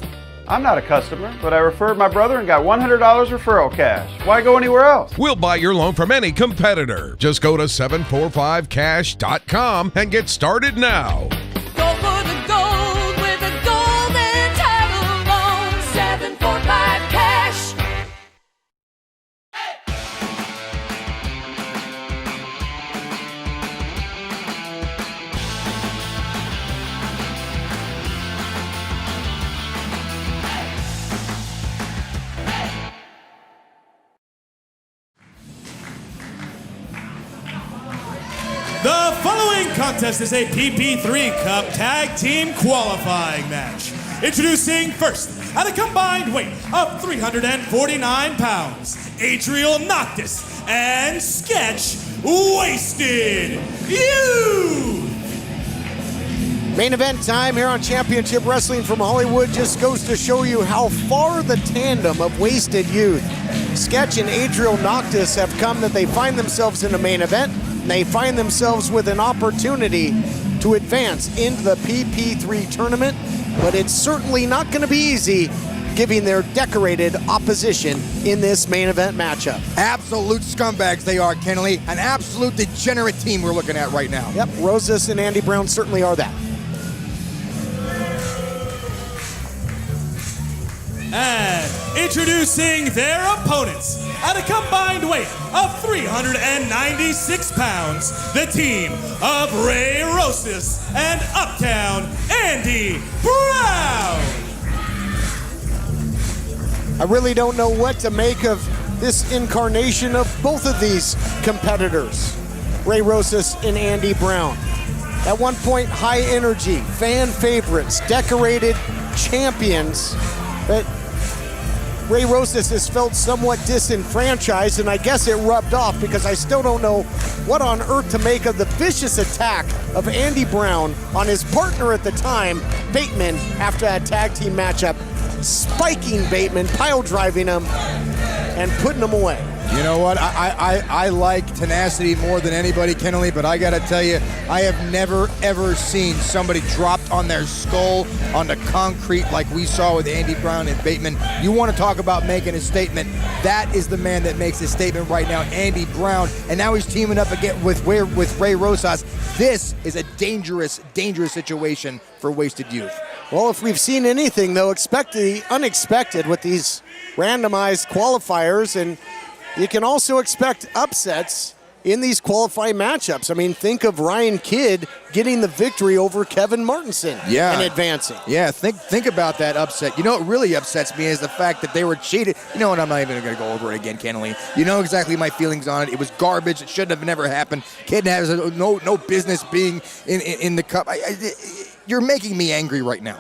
I'm not a customer, but I referred my brother and got $100 referral cash. Why go anywhere else? We'll buy your loan from any competitor. Just go to 745cash.com and get started now. Go for the gold with a golden title loan. 745 Cash. The following contest is a PP3 Cup Tag Team Qualifying Match. Introducing first, at a combined weight of 349 pounds, Adriel Noctis and Sketch Wasted Youth. Main event time here on Championship Wrestling from Hollywood just goes to show you how far the tandem of Wasted Youth, Sketch and Adriel Noctis, have come that they find themselves in a main event. And they find themselves with an opportunity to advance into the PP3 tournament, but it's certainly not going to be easy giving their decorated opposition in this main event matchup. Absolute scumbags they are, Kenley. An absolute degenerate team we're looking at right now. Yep, Rosas and Andy Brown certainly are that. And introducing their opponents at a combined weight of 396 pounds, the team of Ray Rosas and Uptown Andy Brown. I really don't know what to make of this incarnation of both of these competitors, Ray Rosas and Andy Brown. At one point, high energy, fan favorites, decorated champions, but Ray Rosas has felt somewhat disenfranchised, and I guess it rubbed off because I still don't know what on earth to make of the vicious attack of Andy Brown on his partner at the time, Bateman, after that tag team matchup, spiking Bateman, pile driving him, and putting him away. You know what? I like tenacity more than anybody, Kenley, but I got to tell you, I have never, ever seen somebody dropped on their skull onto concrete like we saw with Andy Brown and Bateman. You want to talk about making a statement? That is the man that makes a statement right now, Andy Brown. And now he's teaming up again with Ray Rosas. This is a dangerous, dangerous situation for Wasted Youth. Well, if we've seen anything, though, expect the unexpected with these randomized qualifiers, and you can also expect upsets in these qualifying matchups. I mean, think of Ryan Kidd getting the victory over Kevin Martinson and advancing. Yeah, think about that upset. You know what really upsets me is the fact that they were cheated. You know what, I'm not even going to go over it again, Kenley. You know exactly my feelings on it. It was garbage. It shouldn't have never happened. Kidd has no business being in the cup. You're making me angry right now.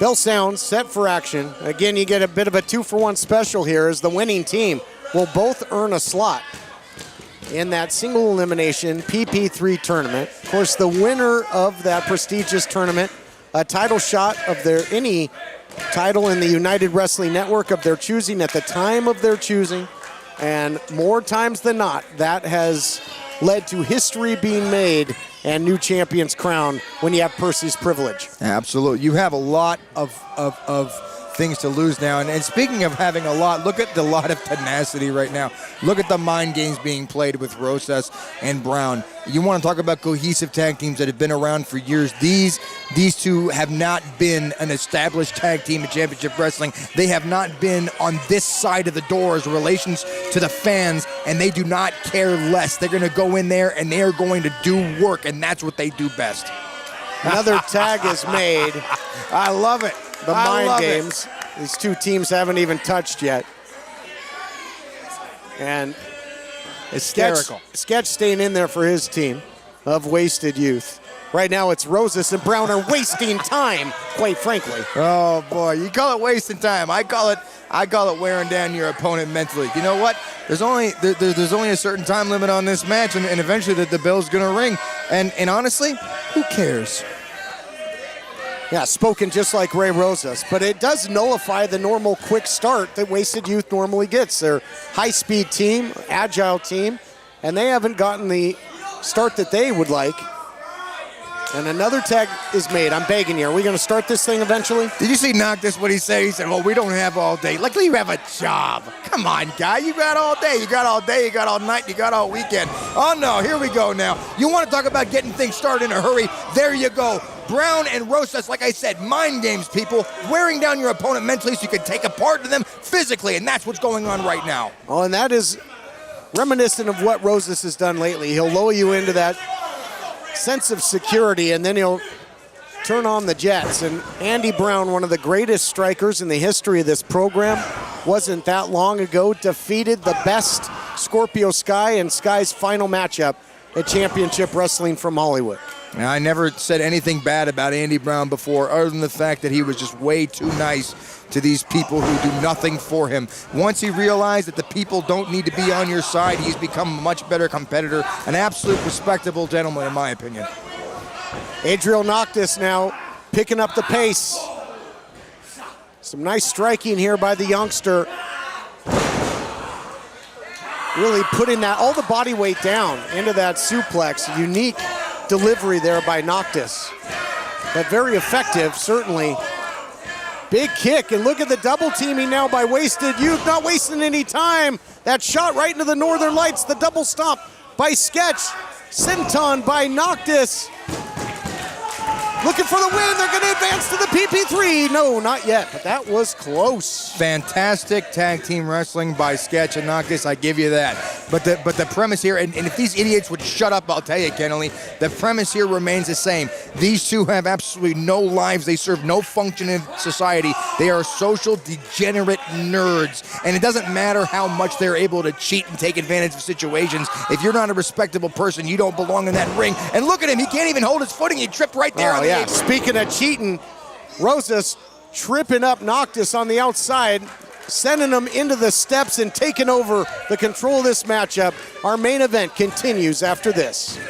Bell sounds, set for action. Again, you get a bit of a 2-for-1 special here as the winning team will both earn a slot in that single elimination PP3 tournament. Of course, the winner of that prestigious tournament, a title shot of any title in the United Wrestling Network of their choosing at the time of their choosing. And more times than not, that has led to history being made and new champions crowned when you have Percy's privilege. Absolutely. You have a lot of things to lose now. And speaking of having a lot, look at the lot of tenacity right now. Look at the mind games being played with Rosas and Brown. You want to talk about cohesive tag teams that have been around for years. These two have not been an established tag team in championship wrestling. They have not been on this side of the door as relations to the fans, and they do not care less. They're going to go in there, and they are going to do work, and that's what they do best. Another tag is made. I love it. The mind games. These two teams haven't even touched yet. And hysterical. Sketch staying in there for his team of Wasted Youth. Right now it's Rosas and Brown are wasting time, quite frankly. Oh boy, you call it wasting time. I call it wearing down your opponent mentally. You know what? There's only a certain time limit on this match, and eventually the bell's gonna ring. And honestly, who cares? Yeah, spoken just like Ray Rosas, but it does nullify the normal quick start that Wasted Youth normally gets. They're high-speed team, agile team, and they haven't gotten the start that they would like. And another tag is made. I'm begging you. Are we going to start this thing eventually? Did you see Noctis what he said? He said, well, we don't have all day. Like, you have a job. Come on, guy. You got all day. You got all day. You got all night. You got all weekend. Oh, no. Here we go now. You want to talk about getting things started in a hurry? There you go. Brown and Rosas, like I said, mind games, people. Wearing down your opponent mentally so you can take a part of them physically, and that's what's going on right now. Oh, and that is reminiscent of what Rosas has done lately. He'll lull you into that sense of security, and then he'll turn on the jets. And Andy Brown, one of the greatest strikers in the history of this program, wasn't that long ago, defeated the best Scorpio Sky in Sky's final matchup at Championship Wrestling from Hollywood. Now, I never said anything bad about Andy Brown before, other than the fact that he was just way too nice to these people who do nothing for him. Once he realized that the people don't need to be on your side, he's become a much better competitor, an absolute respectable gentleman, in my opinion. Adriel Noctis now picking up the pace. Some nice striking here by the youngster. Really putting that all the body weight down into that suplex. Unique delivery there by Noctis. But very effective, certainly. Big kick, and look at the double teaming now by Wasted Youth, not wasting any time. That shot right into the Northern Lights, the double stomp by Sketch. Senton by Noctis. Looking for the win, they're gonna advance to the PP3. No, not yet, but that was close. Fantastic tag team wrestling by Sketch and Noctis, I give you that. But the premise here, and if these idiots would shut up, I'll tell you, Kennelly, the premise here remains the same. These two have absolutely no lives. They serve no function in society. They are social degenerate nerds. And it doesn't matter how much they're able to cheat and take advantage of situations. If you're not a respectable person, you don't belong in that ring. And look at him, he can't even hold his footing. He tripped right there on the apron. Speaking of cheating, Rosas tripping up Noctis on the outside, sending him into the steps and taking over the control of this matchup. Our main event continues after this.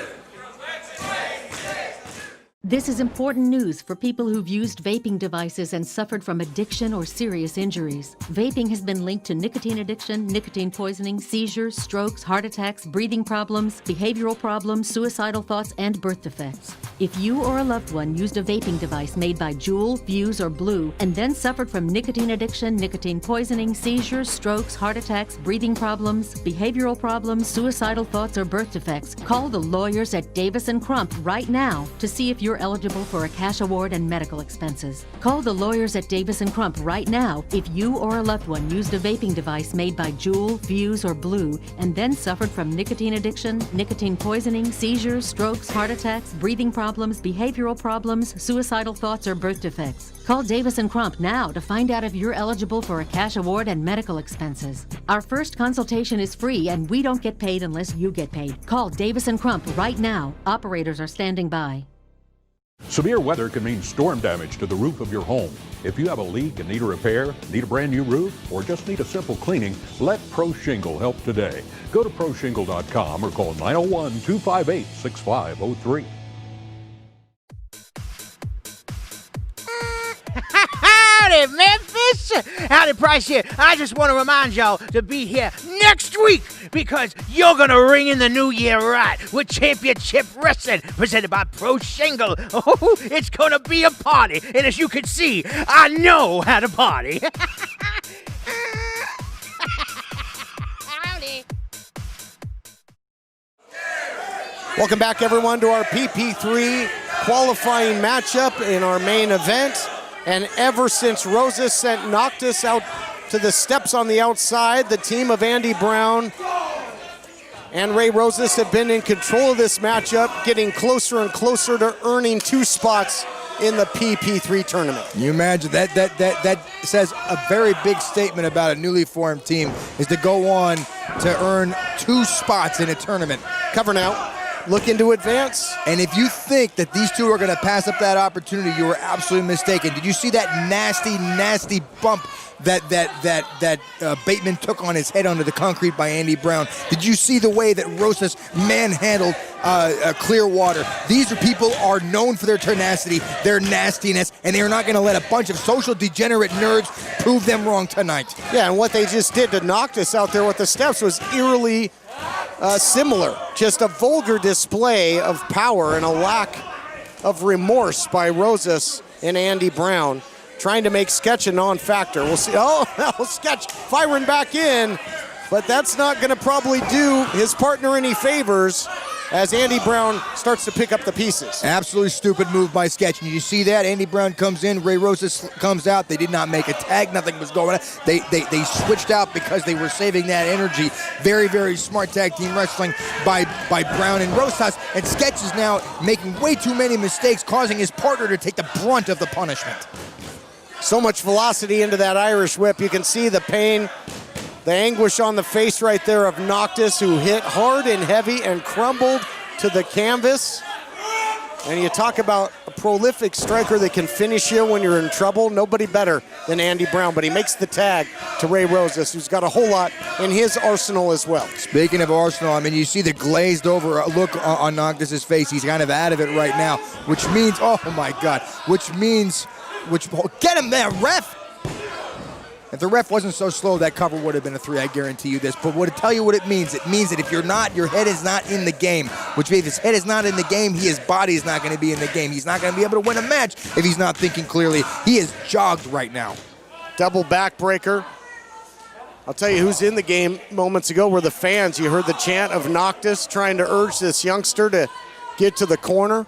This is important news for people who've used vaping devices and suffered from addiction or serious injuries. Vaping has been linked to nicotine addiction, nicotine poisoning, seizures, strokes, heart attacks, breathing problems, behavioral problems, suicidal thoughts, and birth defects. If you or a loved one used a vaping device made by Juul, Vuse, or Blue and then suffered from nicotine addiction, nicotine poisoning, seizures, strokes, heart attacks, breathing problems, behavioral problems, suicidal thoughts, or birth defects, call the lawyers at Davis & Crump right now to see if you're eligible for a cash award and medical expenses. Call the lawyers at Davis & Crump right now if you or a loved one used a vaping device made by Juul, Vuse, or Blue and then suffered from nicotine addiction, nicotine poisoning, seizures, strokes, heart attacks, breathing problems, behavioral problems, suicidal thoughts, or birth defects. Call Davis & Crump now to find out if you're eligible for a cash award and medical expenses. Our first consultation is free and we don't get paid unless you get paid. Call Davis & Crump right now. Operators are standing by. Severe weather can mean storm damage to the roof of your home. If you have a leak and need a repair, need a brand new roof, or just need a simple cleaning, let Pro Shingle help today. Go to proshingle.com or call 901-258-6503. Howdy, Memphis! Howdy Price here. I just want to remind y'all to be here next week because you're going to ring in the new year right with Championship Wrestling presented by Pro Shingle. Oh, it's going to be a party, and as you can see, I know how to party. Howdy. Welcome back, everyone, to our PP3 qualifying matchup in our main event. And ever since Rosas sent Noctis out to the steps on the outside, the team of Andy Brown and Ray Rosas have been in control of this matchup, getting closer and closer to earning 2 spots in the PP3 tournament. Can you imagine that says a very big statement about a newly formed team is to go on to earn 2 spots in a tournament. Cover now. Looking to advance. And if you think that these two are going to pass up that opportunity, you are absolutely mistaken. Did you see that nasty bump that Bateman took on his head under the concrete by Andy Brown? Did you see the way that Rosas manhandled Clearwater? These are people are known for their tenacity, their nastiness, and they're not going to let a bunch of social degenerate nerds prove them wrong tonight. Yeah, and what they just did to Noctis out there with the steps was eerily similar. Just a vulgar display of power and a lack of remorse by Rosas and Andy Brown, trying to make Sketch a non-factor. We'll see. Oh, Sketch firing back in, but that's not going to probably do his partner any favors as Andy Brown starts to pick up the pieces. Absolutely stupid move by Sketch. And you see that? Andy Brown comes in, Ray Rosas comes out. They did not make a tag. Nothing was going on. They switched out because they were saving that energy. Very, very smart tag team wrestling by Brown and Rosas. And Sketch is now making way too many mistakes, causing his partner to take the brunt of the punishment. So much velocity into that Irish whip. You can see the pain, the anguish on the face right there of Noctis, who hit hard and heavy and crumbled to the canvas. And you talk about a prolific striker that can finish you when you're in trouble. Nobody better than Andy Brown, but he makes the tag to Ray Rosas, who's got a whole lot in his arsenal as well. Speaking of arsenal, I mean, you see the glazed over look on Noctis' face. He's kind of out of it right now, which means, oh my God, get him there, ref! If the ref wasn't so slow, that cover would have been a 3, I guarantee you this. But tell you what it means that if you're not, your head is not in the game, which means if his head is not in the game, his body is not going to be in the game. He's not going to be able to win a match if he's not thinking clearly. He is jogged right now. Double backbreaker. I'll tell you who's in the game moments ago were the fans. You heard the chant of Noctis trying to urge this youngster to get to the corner.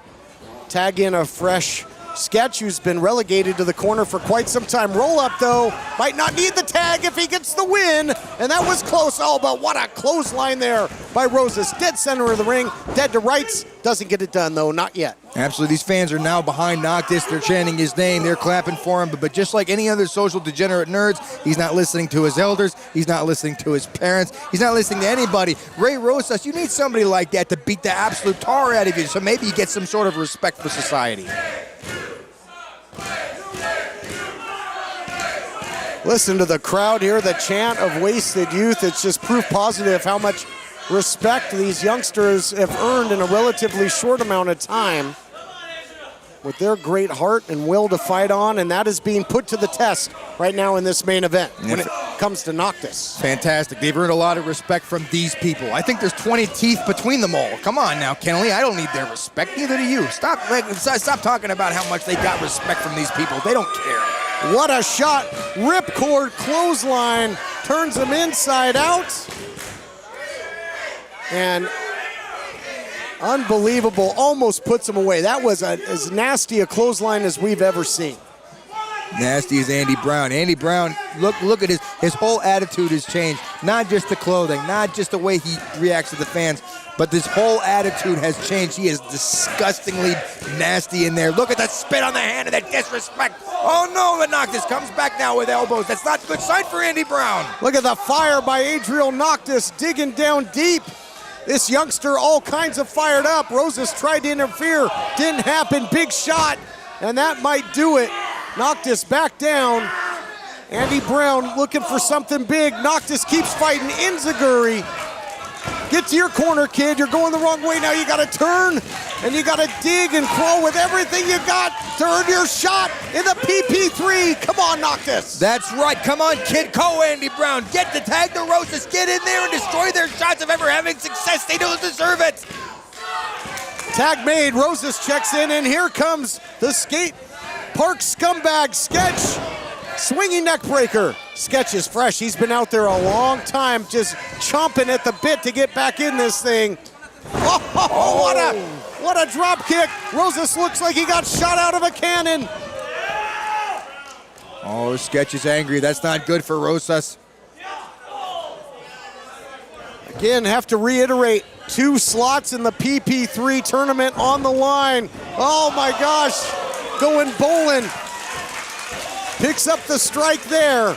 Tag in a fresh Sketch, who's been relegated to the corner for quite some time. Roll up, though. Might not need the tag if he gets the win. And that was close. Oh, but what a clothesline there by Rosas. Dead center of the ring. Dead to rights. Doesn't get it done, though. Not yet. Absolutely. These fans are now behind Noctis. They're chanting his name. They're clapping for him. But just like any other social degenerate nerds, he's not listening to his elders. He's not listening to his parents. He's not listening to anybody. Ray Rosas, you need somebody like that to beat the absolute tar out of you, so maybe you get some sort of respect for society. Listen to the crowd here, the chant of wasted youth. It's just proof positive how much respect these youngsters have earned in a relatively short amount of time with their great heart and will to fight on, and that is being put to the test right now in this main event when it comes to Noctis. Fantastic. They've earned a lot of respect from these people. I think there's 20 teeth between them all. Come on now, Kennelly. I don't need their respect. Neither do you. Stop talking about how much they got respect from these people. They don't care. What a shot. Ripcord clothesline turns him inside out. And unbelievable, almost puts him away. That was as nasty a clothesline as we've ever seen. Nasty as Andy Brown. Andy Brown, look at his whole attitude has changed. Not just the clothing, not just the way he reacts to the fans, but this whole attitude has changed. He is disgustingly nasty in there. Look at that spit on the hand and that disrespect. Oh no, the Noctis comes back now with elbows. That's not a good sign for Andy Brown. Look at the fire by Adriel Noctis digging down deep. This youngster all kinds of fired up. Rosas tried to interfere, didn't happen. Big shot, and that might do it. Noctis back down. Andy Brown looking for something big. Noctis keeps fighting. Enziguri. Get to your corner, kid. You're going the wrong way now. You got to turn, and you got to dig and crawl with everything you got to earn your shot in the PP3. Come on, Noctis. That's right. Come on, kid. Go, Andy Brown. Get the tag to Rosas. Get in there and destroy their shots of ever having success. They don't deserve it. Tag made. Rosas checks in, and here comes the skate park scumbag Sketch. Swinging neck breaker. Sketch is fresh. He's been out there a long time, just chomping at the bit to get back in this thing. Oh, what a drop kick. Rosas looks like he got shot out of a cannon. Oh, Sketch is angry. That's not good for Rosas. Again, have to reiterate, 2 slots in the PP3 tournament on the line. Oh my gosh, going bowling. Picks up the strike there.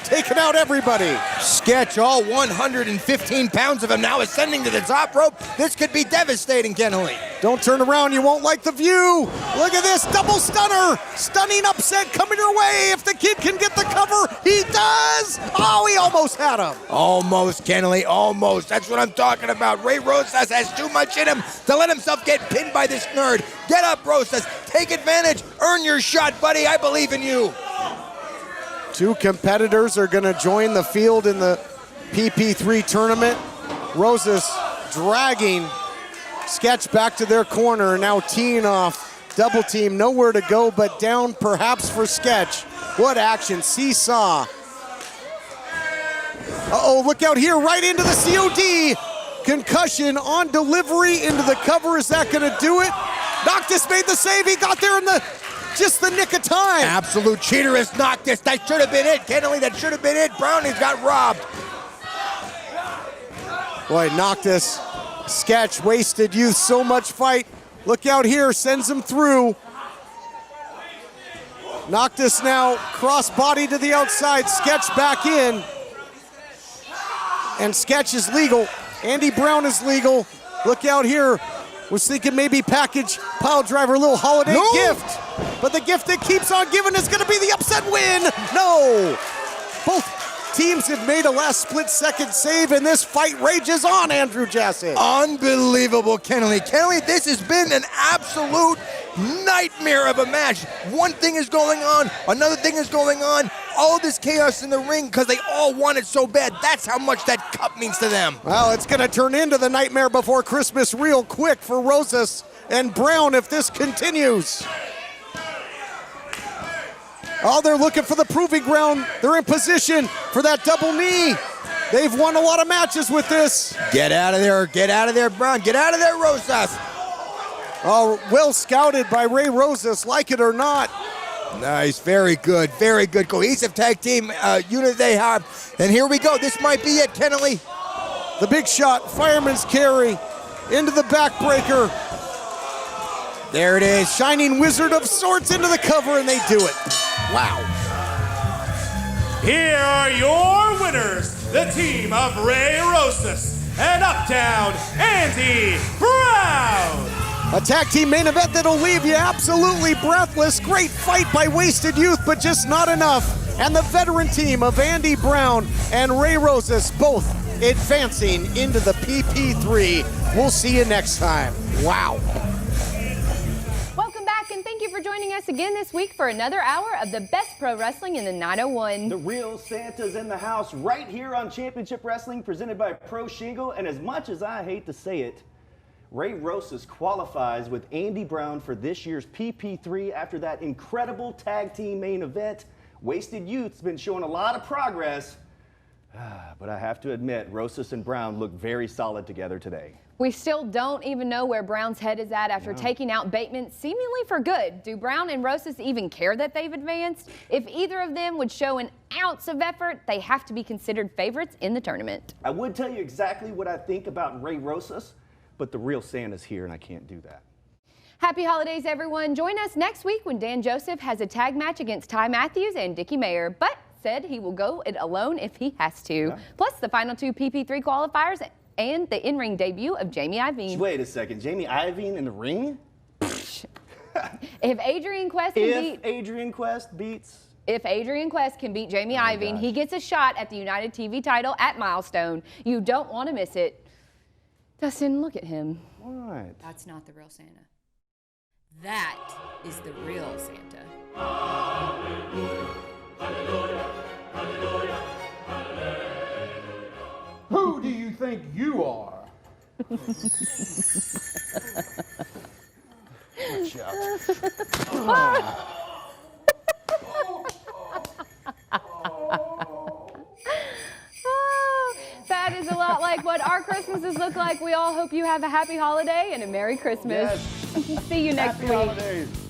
Taking out everybody. Sketch, all 115 pounds of him now ascending to the top rope. This could be devastating, Kennelly. Don't turn around, you won't like the view. Look at this, double stunner. Stunning upset coming your way. If the kid can get the cover, he does. Oh, he almost had him. Almost, Kennelly, almost. That's what I'm talking about. Ray Rosas has too much in him to let himself get pinned by this nerd. Get up, Rosas. Take advantage. Earn your shot, buddy. I believe in you. 2 competitors are going to join the field in the PP3 tournament. Rosas dragging Sketch back to their corner, now teeing off. Double team, nowhere to go but down perhaps for Sketch. What action, seesaw. Uh-oh, look out here, right into the COD. Concussion on delivery into the cover, is that gonna do it? Noctis made the save, he got there in just the nick of time. Absolute cheater is Noctis. That should have been it, Kennelly, that should have been it. Brownie's got robbed. Boy, Noctis, Sketch, wasted youth, so much fight. Look out here, sends him through. Noctis now cross-body to the outside, Sketch back in. And Sketch is legal. Andy Brown is legal. Look out here. Was thinking maybe package pile driver a little holiday gift. But the gift that keeps on giving is going to be the upset win. No. Both teams have made a last split-second save, and this fight rages on, Andrew Jassy. Unbelievable, Kennelly. Kennelly, this has been an absolute nightmare of a match. One thing is going on, another thing is going on. All this chaos in the ring because they all want it so bad. That's how much that cup means to them. Well, it's going to turn into the nightmare before Christmas real quick for Rosas and Brown if this continues. Oh, they're looking for the proving ground. They're in position for that double knee. They've won a lot of matches with this. Get out of there, Brown. Get out of there, Rosas. Oh, well scouted by Ray Rosas, like it or not. Nice, very good, cohesive tag team unit they have. And here we go, this might be it, Kennelly. The big shot, fireman's carry, into the backbreaker. There it is, Shining Wizard of sorts into the cover, and they do it. Wow. Here are your winners, the team of Ray Rosas and Uptown Andy Brown. A tag team main event that'll leave you absolutely breathless. Great fight by Wasted Youth, but just not enough. And the veteran team of Andy Brown and Ray Rosas both advancing into the PP3. We'll see you next time. Wow. Welcome back, and thank you for joining us again this week for another hour of the best pro wrestling in the 901. The real Santa's in the house right here on Championship Wrestling, presented by Pro Shingle. And as much as I hate to say it, Ray Rosas qualifies with Andy Brown for this year's PP3 after that incredible tag team main event. Wasted Youth's been showing a lot of progress, but I have to admit, Rosas and Brown look very solid together today. We still don't even know where Brown's head is at after taking out Bateman seemingly for good. Do Brown and Rosas even care that they've advanced? If either of them would show an ounce of effort, they have to be considered favorites in the tournament. I would tell you exactly what I think about Ray Rosas, but the real Santa's here and I can't do that. Happy holidays, everyone. Join us next week when Dan Joseph has a tag match against Ty Matthews and Dickie Mayer, but said he will go it alone if he has to. Yeah. Plus the final two PP3 qualifiers and the in-ring debut of Jamie Iovine. Wait a second, Jamie Iovine in the ring? If Adrian Quest can If Adrian Quest can beat Jamie Iovine, he gets a shot at the United TV title at Milestone. You don't want to miss it. Dustin, look at him. What? That's not the real Santa. That is the real Santa. Who do you think you are? Watch out. That is a lot like what our Christmases look like. We all hope you have a happy holiday and a Merry Christmas. Yes. See you next Happy week. holidays.